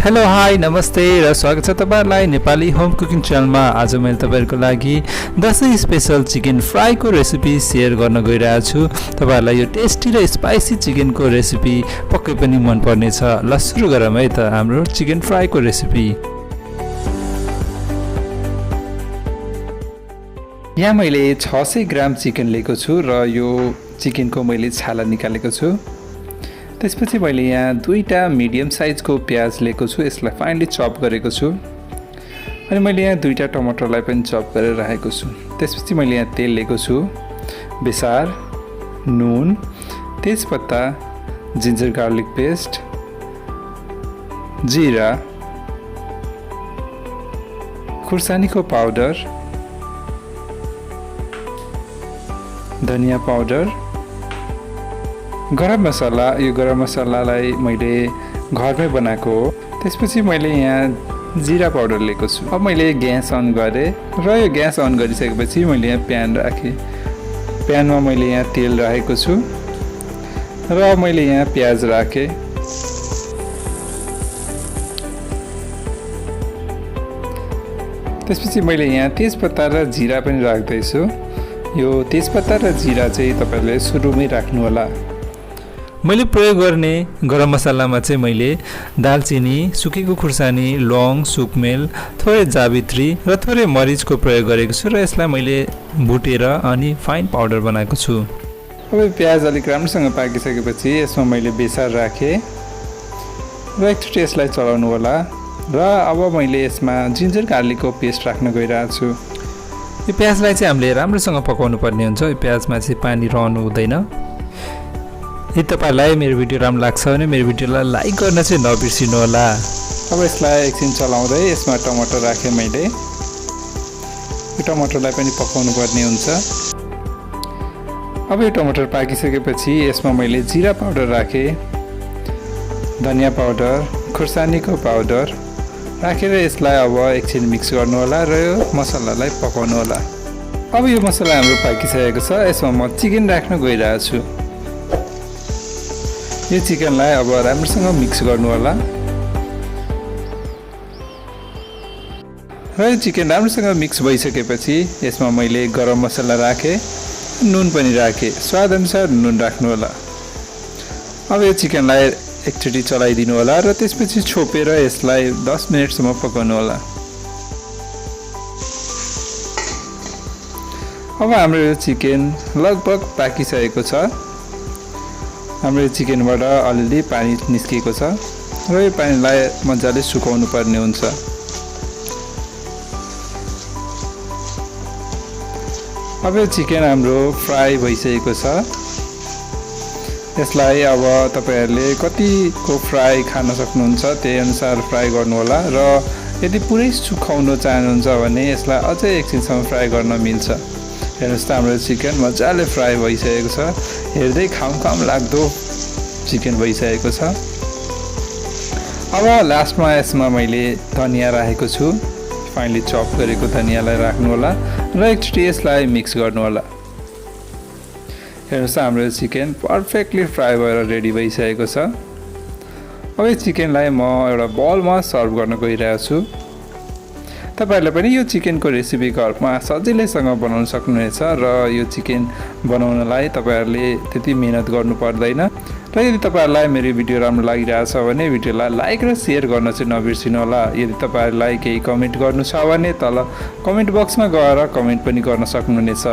Hello hi नमस्ते र स्वागत छ तपाईहरुलाई नेपाली होम कुकिङ च्यानलमा। आज मैले तपाईहरुको लागि दशैं स्पेशल चिकन फ्राईको रेसिपी शेयर गर्न गइरहेको छु। तपाईहरुलाई यो टेस्टी र स्पाइसी चिकनको रेसिपी पक्कै पनि मन पर्नेछ। ल सुरु गरौँ है त हाम्रो चिकन फ्राईको रेसिपी। यहाँ मैले 600 ग्राम चिकन लिएको छु र यो चिकनको मैले छाला निकालेको छु। त्यसपछि मैले यहाँ दुईटा मिडियम साइजको प्याज लिएको छु, यसलाई फाइनली चप गरेको छु। अनि मैले यहाँ दुईटा टमाटरलाई पनि चप गरेर राखेको छु। त्यसपछि मैले यहाँ तेल लिएको छु, बेसार, नुन, तेजपत्ता, जिन्जर गार्लिक पेस्ट, जीरा, खुर्सानीको पाउडर, धनिया पाउडर, गरम मसाला। यो गरम मसालालाई मैले घरमै बनाएको हो। त्यसपछि मैले यहाँ जीरा पाउडर लिएको छु। अब मैले ग्यास अन गरेँ र यो ग्यास अन गरिसकेपछि मैले यहाँ प्यान राखेँ। प्यानमा मैले यहाँ तेल राखेको छु र मैले यहाँ प्याज राखेँ। त्यसपछि मैले यहाँ तेजपत्ता र जीरा पनि राख्दैछु। यो तेजपत्ता र जीरा चाहिँ तपाईहरुले सुरुमै राख्नु होला। मैले प्रयोग गर्ने गरम मसालामा चाहिँ मैले दालचिनी, सुकेको खुर्सानी, लौंग, सुकमेल, थोरै जावित्री र थोरै मरिचको प्रयोग गरेको छु र यसलाई मैले भुटेर अनि फाइन पाउडर बनाएको छु। अब प्याज अलिक राम्रोसँग पाकिसकेपछि यसमा मैले बेसार राखेँ र एकचोटि यसलाई चलाउनु होला। र अब मैले यसमा जिन्जर गार्लिकको पेस्ट राख्न गइरहेको छु। यो प्याजलाई चाहिँ हामीले राम्रोसँग पकाउनु पर्ने हुन्छ। यो प्याजमा चाहिँ पानी रहनु हुँदैन। यदि तपाईहरुलाई मेरो भिडियो राम्रो लाग्छ भने मेरो भिडियोलाई लाइक गर्न चाहिँ नबिर्सिनु होला। अब यसलाई एकछिन चलाउँदै यसमा टमाटर राखेँ मैले। यो टमाटरलाई पनि पकाउनु पर्ने हुन्छ। अब यो टमाटर पाकिसकेपछि यसमा मैले जीरा पाउडर राखेँ, धनिया पाउडर, खुर्सानीको पाउडर राखेर यसलाई अब एकछिन मिक्स गर्नु होला र यो मसलालाई पकाउनु होला। अब यो मसला हाम्रो पाकिसकेको छ। यसमा म चिकन राख्न गइरहेको छु। यो चिकनलाई अब राम्रोसँग मिक्स गर्नु होला र यो चिकन राम्रोसँग मिक्स भइसकेपछि यसमा मैले गरम मसला राखेँ, नुन पनि राखेँ, स्वाद अनुसार नुन राख्नु होला। अब यो चिकनलाई एकचोटि चलाइदिनु होला र त्यसपछि छोपेर यसलाई 10 मिनेटसम्म पकाउनु होला। अब हाम्रो यो चिकन लगभग पाकिसकेको छ। हाम्रो चिकनबाट अलरेडी पानी निस्किएको छ र यो पानीलाई मजाले सुकाउनु पर्ने हुन्छ। अब यो चिकन हाम्रो फ्राई भइसकेको छ। यसलाई अब तपाईहरुले कतिको फ्राई खान सक्नुहुन्छ त्यही अनुसार फ्राई गर्नु होला र यदि पुरै सुकाउन चाहनुहुन्छ भने यसलाई अझै एकछिनसम्म फ्राई गर्न मिल्छ। हेर्नुस् त हाम्रो चिकन मजाले फ्राई भइसकेको छ। हेर्दै खाम लाग्दो चिकन भइसकेको छ। अब लास्टमा यसमा मैले धनिया राखेको छु। फाइनली चप गरेको धनियालाई राख्नु होला र एकचोटि यसलाई मिक्स गर्नु होला। हेर्नुस् हाम्रो चिकन पर्फेक्टली फ्राई भएर रेडी भइसकेको छ। अब यो चिकनलाई म एउटा बलमा सर्भ गर्न गइरहेको छु। तपाईहरुले पनि यो चिकनको रेसिपी घरमा सजिलैसँग बनाउन सक्नुहुनेछ र यो चिकन बनाउनलाई तपाईहरुले त्यति मेहनत गर्नु पर्दैन। र यदि तपाईहरुलाई मेरो भिडियो राम्रो लागिरहेछ भने भिडियोलाई लाइक र शेयर गर्न चाहिँ नबिर्सिनु होला। यदि तपाईहरुलाई केही कमेन्ट गर्नु छ भने तल कमेन्ट बक्समा गएर कमेन्ट पनि गर्न सक्नुहुनेछ।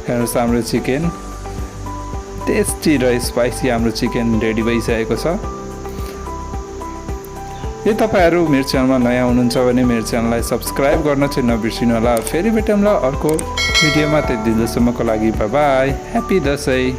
हेर्नुस् हाम्रो चिकन टेस्टी र स्पाइसी हाम्रो चिकन रेडी भइसकेको छ। यदि तपाईहरु मेरो च्यानलमा नयाँ हुनुहुन्छ भने मेरो च्यानललाई सब्स्क्राइब गर्न चाहिँ नबिर्सिनु होला। फेरि भेटौँला अर्को भिडियोमा। त्यति दिनसम्मको लागि बाइ बाइ। ह्यापी दशैं।